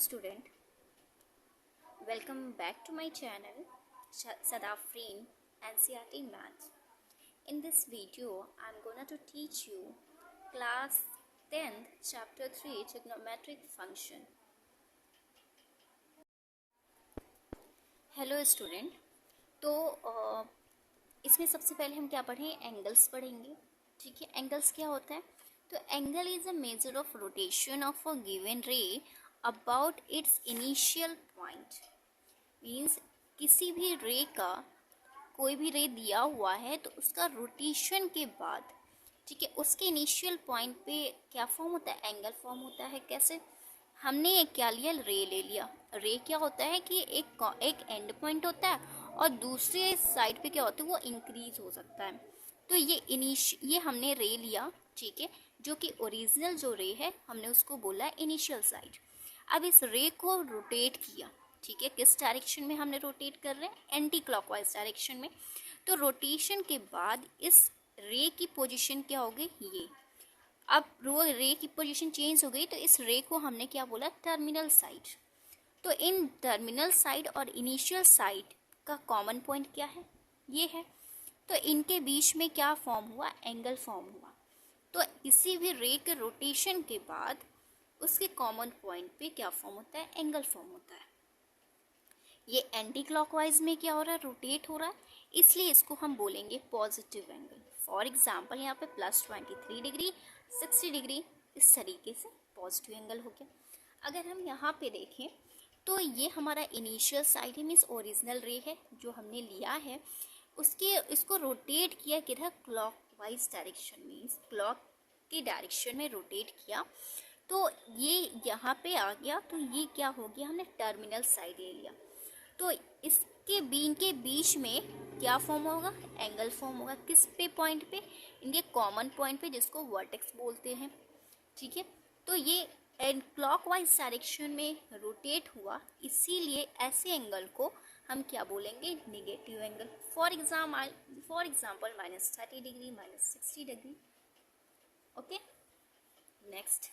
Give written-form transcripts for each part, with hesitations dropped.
student, welcome back to my channel Sadafreen NCERT Maths. In this video, I'm gonna to teach you class 10th chapter 3 trigonometric function. Hello student, तो इसमें सबसे पहले हम क्या पढ़ें, angles पढ़ेंगे. ठीक है, एंगल्स क्या होता है? तो angle is a measure of rotation of a given ray about its initial point. Means किसी भी रे का, कोई भी रे दिया हुआ है तो उसका रोटेशन के बाद, ठीक है, उसके इनिशियल पॉइंट पे क्या फॉर्म होता है? एंगल फॉर्म होता है. कैसे? हमने एक क्या लिया, रे ले लिया. रे क्या होता है कि एक एंड पॉइंट होता है और दूसरे साइड पे क्या होता है, वो इंक्रीज हो सकता है. तो ये हमने रे लिया, ठीक है, जो कि ओरिजिनल जो रे है हमने उसको बोला है इनिशियल साइड. अब इस रे को रोटेट किया, ठीक है, किस डायरेक्शन में हमने रोटेट कर रहे हैं? एंटी क्लॉकवाइज डायरेक्शन में. तो रोटेशन के बाद इस रे की पोजीशन क्या हो गई, ये. अब वो रे की पोजीशन चेंज हो गई तो इस रे को हमने क्या बोला, टर्मिनल साइड. तो इन टर्मिनल साइड और इनिशियल साइड का कॉमन पॉइंट क्या है, ये है. तो इनके बीच में क्या फॉर्म हुआ, एंगल फॉर्म हुआ. तो किसी भी रे के रोटेशन के बाद उसके कॉमन पॉइंट पे क्या फॉर्म होता है, एंगल फॉर्म होता है. ये एंटी क्लॉकवाइज में क्या हो रहा है, रोटेट हो रहा है, इसलिए इसको हम बोलेंगे पॉजिटिव एंगल. फॉर एग्जाम्पल यहाँ पे +23 डिग्री, 60 डिग्री, इस तरीके से पॉजिटिव एंगल हो गया. अगर हम यहाँ पे देखें तो ये हमारा इनिशियल साइड है, मीन्स ओरिजिनल रे है जो हमने लिया है. इसको रोटेट किया किधर, क्लॉकवाइज डायरेक्शन में, क्लॉक के डायरेक्शन में रोटेट किया. तो ये यहाँ पे आ गया, तो ये क्या हो गया, हमने टर्मिनल साइड ले लिया. तो इनके बीच में क्या फॉर्म होगा, एंगल फॉर्म होगा. किस पे पॉइंट पे, इनके कॉमन पॉइंट पे, जिसको वर्टेक्स बोलते हैं. ठीक है, तो ये क्लॉकवाइज डायरेक्शन में रोटेट हुआ, इसीलिए ऐसे एंगल को हम क्या बोलेंगे, negative angle. For example -30 degree, -60 degree. Okay, next,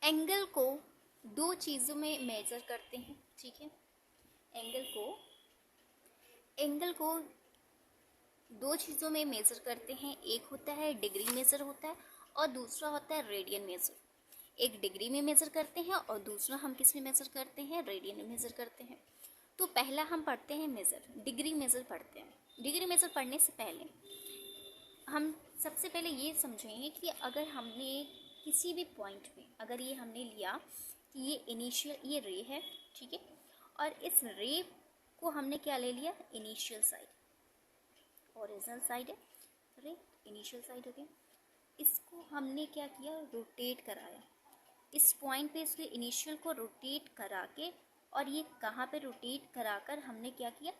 angle को दो चीज़ों में मेजर करते हैं. ठीक है, एंगल को दो चीज़ों में मेज़र करते हैं. एक होता है डिग्री मेज़र होता है और दूसरा होता है रेडियन मेज़र. एक डिग्री में मेज़र करते हैं और दूसरा हम किस में मेज़र करते हैं, रेडियन में मेज़र करते हैं. तो पहला हम पढ़ते हैं डिग्री मेज़र पढ़ते हैं. डिग्री मेज़र पढ़ने से पहले हम सबसे पहले ये समझेंगे कि अगर हमने किसी भी पॉइंट पे, अगर ये हमने लिया कि ये इनिशियल, ये रे है, ठीक है, और इस रे को हमने क्या ले लिया, इनिशियल साइड. ओरिजिनल साइड है रे, इनिशियल साइड हो गया. इसको हमने क्या किया, रोटेट कराया. इस पॉइंट पे इसके इनिशियल को रोटेट करा के, और ये कहाँ पे रोटेट कराकर हमने क्या किया,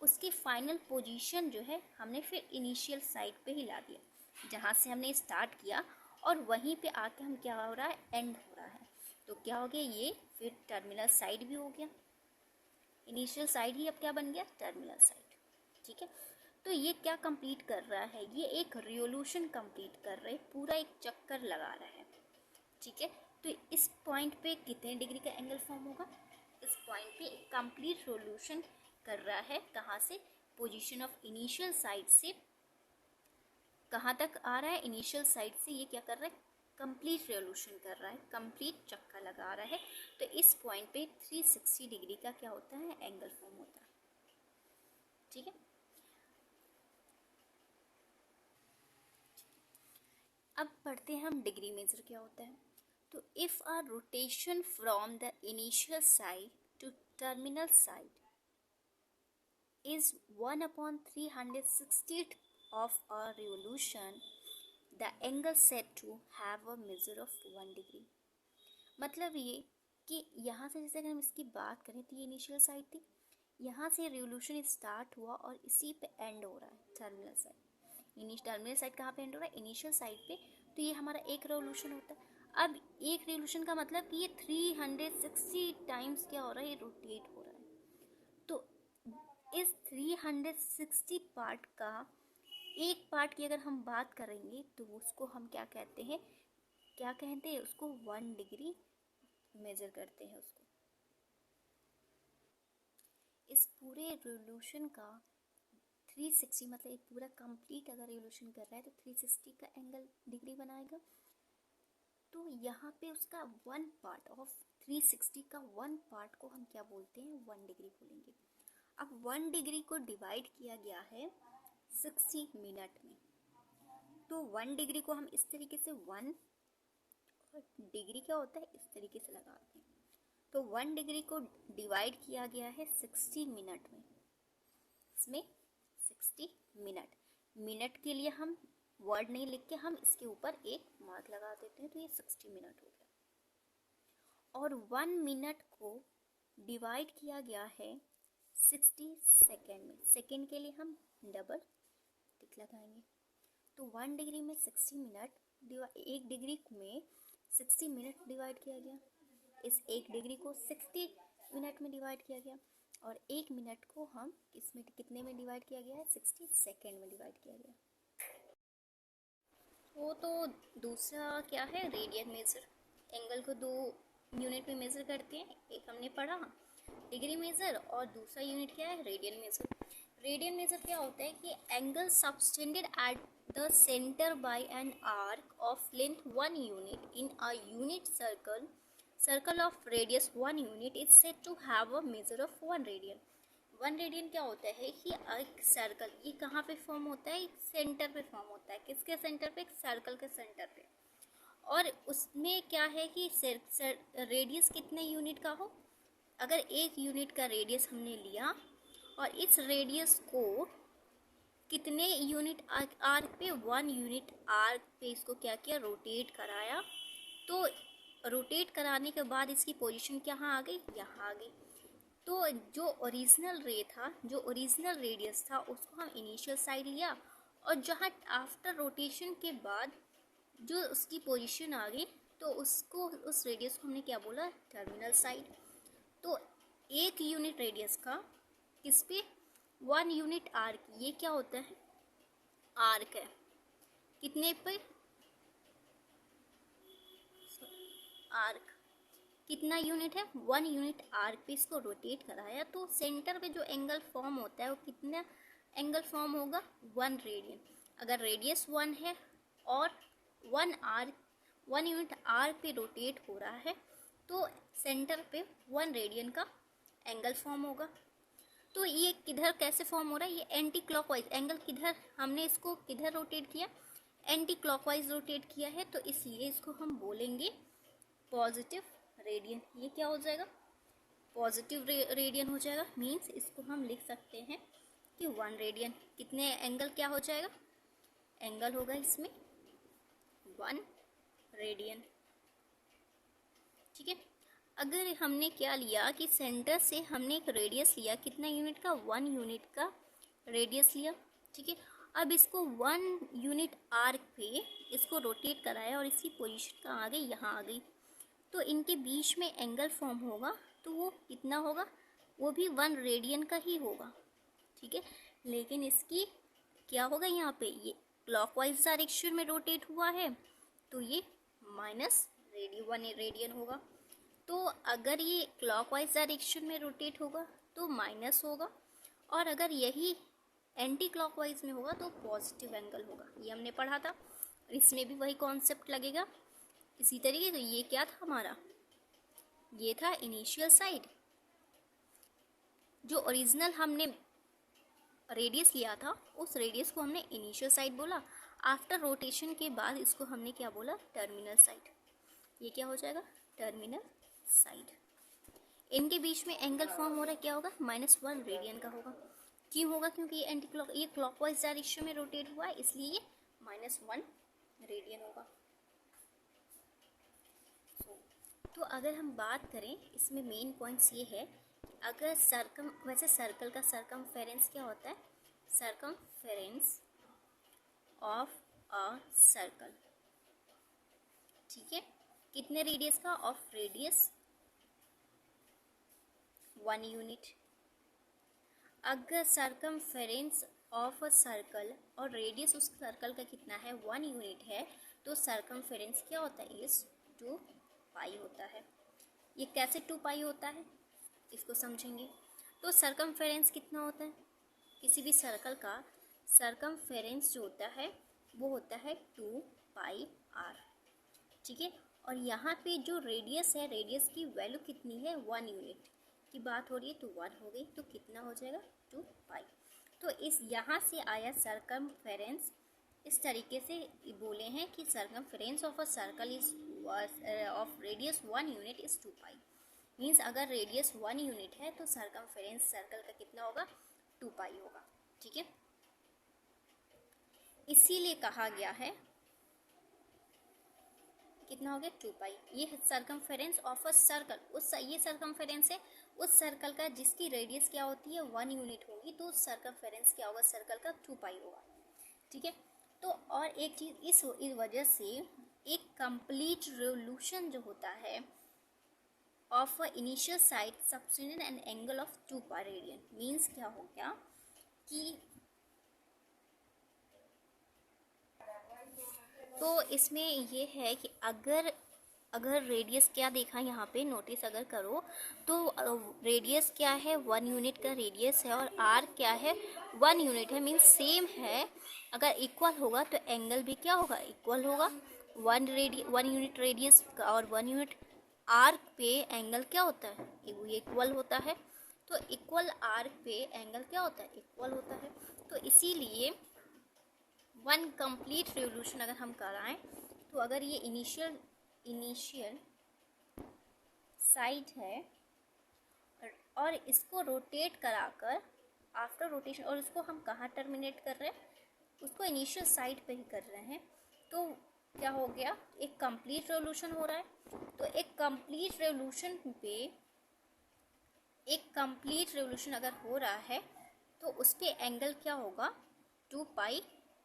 उसकी फाइनल पोजीशन जो है हमने फिर इनिशियल साइड पे ही ला दिया, जहाँ से हमने स्टार्ट किया, और वहीं पे आके हम क्या हो रहा है, एंड हो रहा है. तो क्या हो गया, ये फिर टर्मिनल साइड भी हो गया. इनिशियल साइड ही अब क्या बन गया, टर्मिनल साइड. ठीक है, तो ये क्या कंप्लीट कर रहा है, ये एक रिवोल्यूशन कंप्लीट कर रहा है, पूरा एक चक्कर लगा रहा है. ठीक है, तो इस पॉइंट पे कितने डिग्री का एंगल फॉर्म होगा, इस पॉइंट पे एक कंप्लीट रिवोल्यूशन कर रहा है. कहाँ से, पोजीशन ऑफ इनिशियल साइड से कहाँ तक आ रहा है, इनिशियल साइड से ये क्या कर रहा है, कंप्लीट रिवोल्यूशन कर रहा है, कंप्लीट चक्का लगा रहा है. तो इस पॉइंट पे 360 डिग्री का क्या होता है, एंगल फॉर्म होता है. ठीक है, अब पढ़ते हैं हम डिग्री मेजर क्या होता है. तो if our rotation from the initial side to terminal side is 1/360th of a revolution, the angle said to have a measure of 1 degree. मतलब ये कि यहाँ से जैसे अगर हम इसकी बात करें तो ये इनिशियल साइड थी, यहाँ से रिवोल्यूशन स्टार्ट हुआ और इसी पे एंड हो रहा है टर्मिनल साइड. टर्मिनल साइड कहाँ पे एंड हो रहा है, इनिशियल साइड पे. तो ये हमारा एक रिवोल्यूशन होता है. अब एक रिवोल्यूशन का मतलब कि ये 360 टाइम्स क्या हो रहा है, ये रोटेट हो रहा है. तो इस 360 पार्ट का एक पार्ट की अगर हम बात करेंगे तो उसको हम क्या कहते हैं, उसको 1 डिग्री मेज़र करते हैं उसको। इस पूरे रिवोल्यूशन का 360 मतलब एक पूरा कंप्लीट अगर रिवोल्यूशन कर रहा है तो 360 का एंगल डिग्री बनाएगा। तो यहाँ पे उसका वन पार्ट ऑफ 360 का वन पार्ट को हम क्या बोलते हैं, 1 डिग्री बोलेंगे। अब 1 डिग्री को डिवाइड किया गया है 60 मिनट में, तो 1 डिग्री को हम इस तरीके से 1 और डिग्री क्या होता है इस तरीके से लगाते हैं। तो 1 डिग्री को डिवाइड किया गया है 60 मिनट में, इसमें 60 मिनट, मिनट के लिए हम वर्ड नहीं लिख के हम इसके ऊपर एक मार्क लगा देते हैं, तो ये 60 मिनट हो गया। और 1 मिनट को डिवाइड किया गया है 60 सेकेंड में, सेकेंड के लिए हम डबल टिक लगाएंगे। तो 1 डिग्री में 60 मिनट, 1 डिग्री में 60 मिनट डिवाइड किया गया, इस 1 डिग्री को 60 मिनट में डिवाइड किया गया, और 1 मिनट को हम इसमें कितने में डिवाइड किया गया है, 60 सेकेंड में डिवाइड किया गया। वो तो दूसरा क्या है, रेडियन मेज़र, एंगल को 2 यूनिट में मेज़र करते हैं, एक हमने पढ़ा डिग्री मेज़र और दूसरा यूनिट क्या है, रेडियन मेज़र। रेडियन मेज़र क्या होता है कि angle subtended at the centre by an arc of length 1 unit in a unit circle of radius 1 unit is said to have a measure of 1 radian. 1 radian क्या होता है कि एक circle, ये कहाँ पे फॉर्म होता है, एक सेंटर पे फॉर्म होता है, किसके सेंटर पे, एक सर्कल के सेंटर पे। और उसमें क्या है कि रेडियस कितने यूनिट का हो, अगर 1 यूनिट का रेडियस हमने लिया और इस रेडियस को कितने यूनिट आर्क पे, 1 यूनिट आर्क पे इसको क्या किया, रोटेट कराया, तो रोटेट कराने के बाद इसकी पोजीशन कहाँ आ गई, यहाँ आ गई। तो जो ओरिजिनल रे था, जो ओरिजिनल रेडियस था, उसको हम इनिशियल साइड लिया, और जहाँ आफ्टर रोटेशन के बाद जो उसकी पोजीशन आ गई, तो उसको, उस रेडियस को हमने क्या बोला, टर्मिनल साइड। तो 1 यूनिट रेडियस का किस पे, 1 यूनिट आर्क, ये क्या होता है, आर्क है, कितने पे, आर्क कितना यूनिट है, 1 यूनिट आर्क पे इसको रोटेट कराया, तो सेंटर पे जो एंगल फॉर्म होता है वो कितना एंगल फॉर्म होगा, 1 रेडियन। अगर रेडियस 1 है और 1 यूनिट आर्क पे रोटेट हो रहा है, तो सेंटर पे 1 रेडियन का एंगल फॉर्म होगा। तो ये किधर कैसे फॉर्म हो रहा है, ये एंटी क्लॉकवाइज एंगल, किधर हमने इसको किधर रोटेट किया, एंटी क्लॉकवाइज रोटेट किया है, तो इसलिए इसको हम बोलेंगे पॉजिटिव रेडियन। ये क्या हो जाएगा, पॉजिटिव रेडियन हो जाएगा, मीन्स इसको हम लिख सकते हैं कि 1 रेडियन, कितने एंगल क्या हो जाएगा, एंगल होगा इसमें 1 रेडियन। ठीक है, अगर हमने क्या लिया कि सेंटर से हमने एक रेडियस लिया, कितना यूनिट का, 1 यूनिट का रेडियस लिया। ठीक है, अब इसको 1 यूनिट आर्क पे इसको रोटेट कराया और इसकी पोजीशन कहाँ आ गई, यहाँ आ गई, तो इनके बीच में एंगल फॉर्म होगा, तो वो कितना होगा, वो भी 1 रेडियन का ही होगा। ठीक है, लेकिन इसकी क्या होगा, यहाँ पे ये क्लॉकवाइज डायरेक्शन में रोटेट हुआ है, तो ये माइनस 1 रेडियन होगा। तो अगर ये क्लॉकवाइज डायरेक्शन में रोटेट होगा तो माइनस होगा, और अगर यही एंटी क्लॉकवाइज में होगा तो पॉजिटिव एंगल होगा, ये हमने पढ़ा था। इसमें भी वही कॉन्सेप्ट लगेगा इसी तरीके। तो ये क्या था हमारा, ये था इनिशियल साइड, जो ओरिजिनल हमने रेडियस लिया था उस रेडियस को हमने इनिशियल साइड बोला, आफ्टर रोटेशन के बाद इसको हमने क्या बोला, टर्मिनल साइड। ये क्या हो जाएगा, टर्मिनल साइड। इनके बीच में एंगल फॉर्म हो रहा है, क्या होगा, -1 रेडियन का होगा। क्यों होगा, क्योंकि ये क्लॉकवाइज डायरेक्शन में रोटेट हुआ है, इसलिए ये -1 रेडियन होगा। तो अगर हम बात करें, इसमें मेन पॉइंट्स ये है, अगर वैसे सर्कल का सरकमफेरेंस क्या होता है, सरकमफेरेंस ऑफ अ सर्कल। ठीक है, कितने रेडियस का, ऑफ रेडियस 1 यूनिट। अगर सरकमफेरेंस ऑफ अ सर्कल और रेडियस उस सर्कल का कितना है, 1 यूनिट है, तो सरकमफेरेंस क्या होता है, इज 2 पाई होता है। ये कैसे 2 पाई होता है इसको समझेंगे। तो सरकमफेरेंस कितना होता है, किसी भी सर्कल का सरकमफेरेंस जो होता है वो होता है 2 पाई r, ठीक है। और यहाँ पे जो रेडियस है, रेडियस की वैल्यू कितनी है, 1 यूनिट की बात हो रही है, तो 1 हो गई, तो कितना हो जाएगा 2 पाई। तो इस यहाँ से आया सरकमफेरेंस, इस तरीके से बोले हैं कि circumference of a circle is of radius 1 unit is 2 pi. Means अगर रेडियस 1 यूनिट है तो सरकमफेरेंस सर्कल का कितना होगा, 2 पाई होगा, ठीक है। इसीलिए कहा गया है, कितना हो गया 2 पाई। ये सरकमफेरेंस ऑफ अ सर्कल, उस ये सरकमफेरेंस है उस सर्कल का जिसकी रेडियस क्या होती है 1 यूनिट होगी, तो उस सरकमफेरेंस क्या होगा सर्कल का 2 पाई होगा, ठीक है। तो और एक चीज़ इस वजह से एक कंप्लीट रेवोल्यूशन जो होता है of a initial side subtended an angle of 2 pi radian. Means क्या हो गया कि तो इसमें ये है कि अगर रेडियस क्या देखा यहाँ पे नोटिस अगर करो तो रेडियस क्या है 1 यूनिट का रेडियस है और आर क्या है 1 यूनिट है, मीन्स सेम है। अगर इक्वल होगा तो एंगल भी क्या होगा, इक्वल होगा। 1 यूनिट रेडियस का और 1 यूनिट आर्क पे एंगल क्या होता है, इक्वल होता है। तो इक्वल आर्क पे एंगल क्या होता है, इक्वल होता है। तो इसीलिए वन कंप्लीट रिवोल्यूशन अगर हम कराएं तो अगर ये इनिशियल साइड है और इसको रोटेट कराकर आफ्टर रोटेशन, और इसको हम कहाँ टर्मिनेट कर रहे हैं, उसको इनिशियल साइड पे ही कर रहे हैं, तो क्या हो गया, एक कंप्लीट रेवोल्यूशन हो रहा है। तो एक कंप्लीट रेवोल्यूशन पे एक कंप्लीट रेवोल्यूशन अगर हो रहा है तो उस पे एंगल क्या होगा, 2 पाई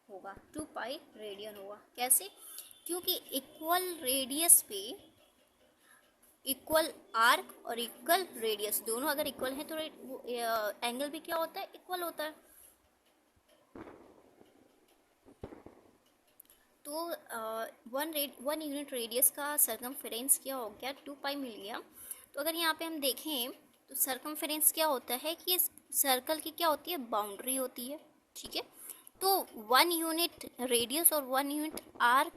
होगा, 2 पाई रेडियन होगा। कैसे, क्योंकि इक्वल रेडियस पे इक्वल आर्क और इक्वल रेडियस दोनों अगर इक्वल है तो एंगल भी क्या होता है, इक्वल होता है। तो 1 यूनिट रेडियस का सरकमफेरेंस क्या हो गया, 2 पाई मिल गया। तो अगर यहाँ पे हम देखें तो सरकमफेरेंस क्या होता है कि इस सर्कल की क्या होती है, बाउंड्री होती है, ठीक है। तो 1 यूनिट रेडियस और 1 यूनिट आर्क,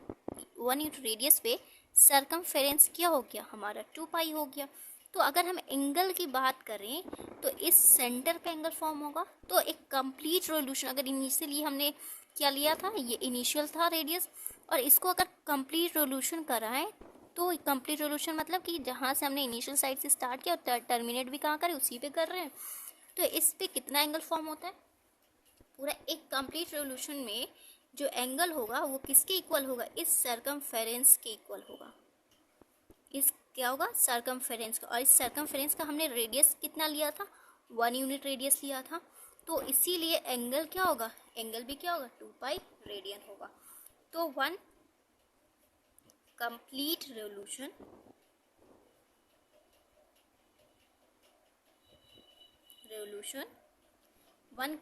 1 यूनिट रेडियस पे सरकमफेरेंस क्या हो गया हमारा 2 पाई हो गया। तो अगर हम एंगल की बात करें तो इस सेंटर पे एंगल फॉर्म होगा। तो एक कंप्लीट रेवोल्यूशन, अगर इनिशियली हमने क्या लिया था, ये इनिशियल था रेडियस, और इसको अगर कंप्लीट रेवोल्यूशन कराएं तो कंप्लीट रेवोल्यूशन मतलब कि जहाँ से हमने इनिशियल साइड से स्टार्ट किया और टर्मिनेट भी कहाँ करें, उसी पे कर रहे हैं। तो इस पे कितना एंगल फॉर्म होता है, पूरा एक कंप्लीट रेवोल्यूशन में जो एंगल होगा वो किसके इक्वल होगा, इस सरकमफेरेंस के इक्वल होगा। इस क्या होगा, सरकमफेरेंस का। और इस सरकमफेरेंस का हमने रेडियस कितना लिया था, 1 यूनिट रेडियस लिया था। तो इसीलिए एंगल क्या होगा, एंगल भी क्या होगा, 2 पाई रेडियन होगा। तो 1 complete revolution one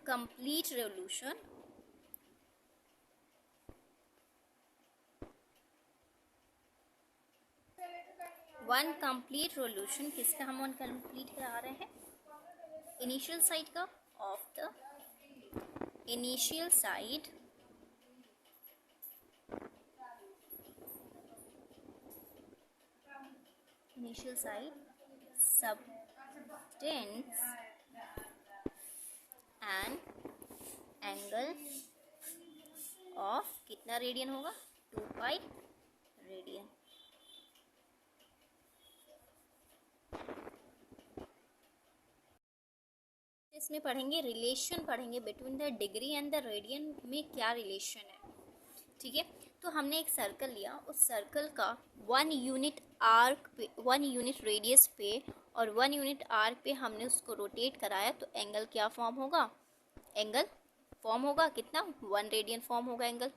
complete revolution किसका हम कंप्लीट करा रहे हैं, इनिशियल साइड का, of the initial side subtends an angle of कितना रेडियन होगा, 2 पाई रेडियन। इसमें पढ़ेंगे रिलेशन, पढ़ेंगे between the degree and the radian में क्या रिलेशन है, ठीक है। तो हमने एक सर्कल लिया, उस सर्कल का 1 यूनिट आर्क पे, 1 यूनिट रेडियस पे और 1 यूनिट आर्क पे हमने उसको रोटेट कराया, तो एंगल क्या फॉर्म होगा, एंगल फॉर्म होगा कितना, 1 रेडियन फॉर्म होगा एंगल।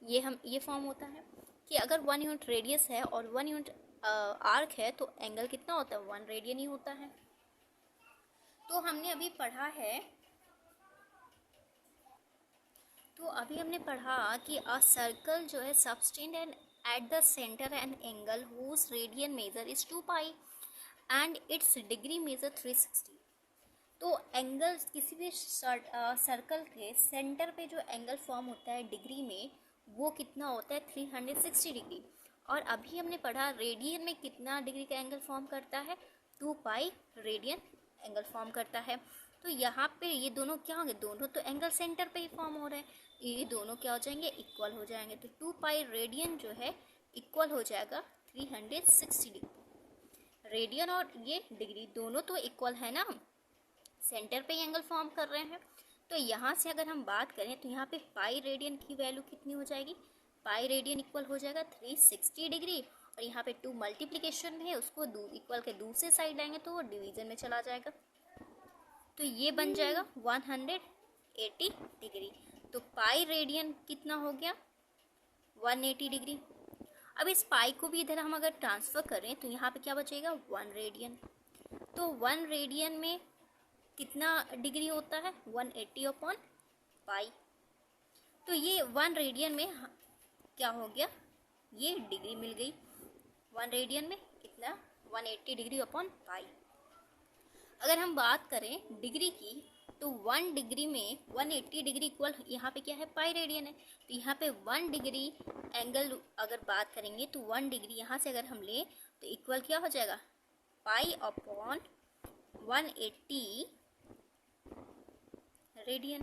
ये फॉर्म होता है कि अगर 1 यूनिट रेडियस है और 1 यूनिट आर्क है तो एंगल कितना होता है, 1 रेडियन ही होता है। तो हमने अभी पढ़ा है, तो अभी हमने पढ़ा कि अ सर्कल जो है subtend an at the center an angle whose radian measure is 2 pi and its degree measure 360. तो एंगल किसी भी सर्कल के सेंटर पे जो एंगल फॉर्म होता है डिग्री में वो कितना होता है 360 डिग्री। और अभी हमने पढ़ा रेडियन में कितना डिग्री का एंगल फॉर्म करता है 2 पाई रेडियन एंगल फॉर्म करता है। तो यहाँ पे ये दोनों क्या होंगे, दोनों तो एंगल सेंटर पे ही फॉर्म हो रहे हैं, ये दोनों क्या हो जाएंगे, इक्वल हो जाएंगे। तो 2 पाई रेडियन जो है इक्वल हो जाएगा 360 डिग्री। रेडियन और ये डिग्री दोनों तो इक्वल है ना, सेंटर पे एंगल फॉर्म कर रहे हैं। तो यहाँ से अगर हम बात करें तो यहाँ पे पाई रेडियन की वैल्यू कितनी हो जाएगी, पाई रेडियन इक्वल हो जाएगा 360 डिग्री। और यहाँ पे 2 मल्टीप्लिकेशन में है, उसको इक्वल के दूसरे साइड लाएंगे तो वो डिवीजन में चला जाएगा। तो ये बन जाएगा 180 डिग्री। तो पाई रेडियन कितना हो गया 180 डिग्री। अब इस पाई को भी इधर हम अगर ट्रांसफ़र करें तो यहाँ पे क्या बचेगा 1 रेडियन। तो 1 रेडियन में कितना डिग्री होता है 180 अपॉन पाई। तो ये 1 रेडियन में क्या हो गया, ये डिग्री मिल गई 1 रेडियन में कितना 180 डिग्री अपॉन पाई। अगर हम बात करें डिग्री की तो 1 डिग्री में 180 डिग्री इक्वल यहाँ पे क्या है पाई रेडियन है। तो यहाँ पे 1 डिग्री एंगल अगर बात करेंगे तो 1 डिग्री यहाँ से अगर हम लें तो इक्वल क्या हो जाएगा पाई अपॉन 180 रेडियन।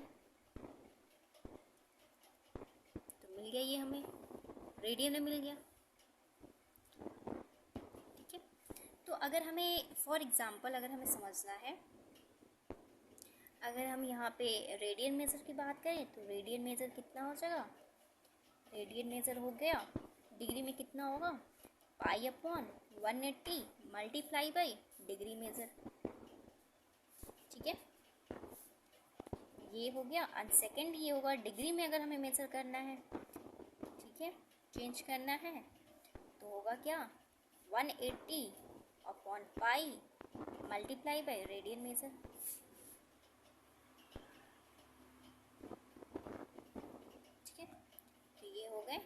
तो मिल गया ये हमें रेडियन में मिल गया। ठीक है, तो अगर हमें फॉर एग्जांपल अगर हमें समझना है, अगर हम यहाँ पे रेडियन मेजर की बात करें तो रेडियन मेजर कितना हो जाएगा, रेडियन मेजर हो गया डिग्री में कितना होगा pi upon 180 multiply by degree measure. ठीक है, ये हो गया। और सेकेंड ये होगा डिग्री में अगर हमें मेजर करना है, ठीक है, चेंज करना है तो होगा क्या 180 upon pi multiply by radian major. ठीक है, तो ये हो गए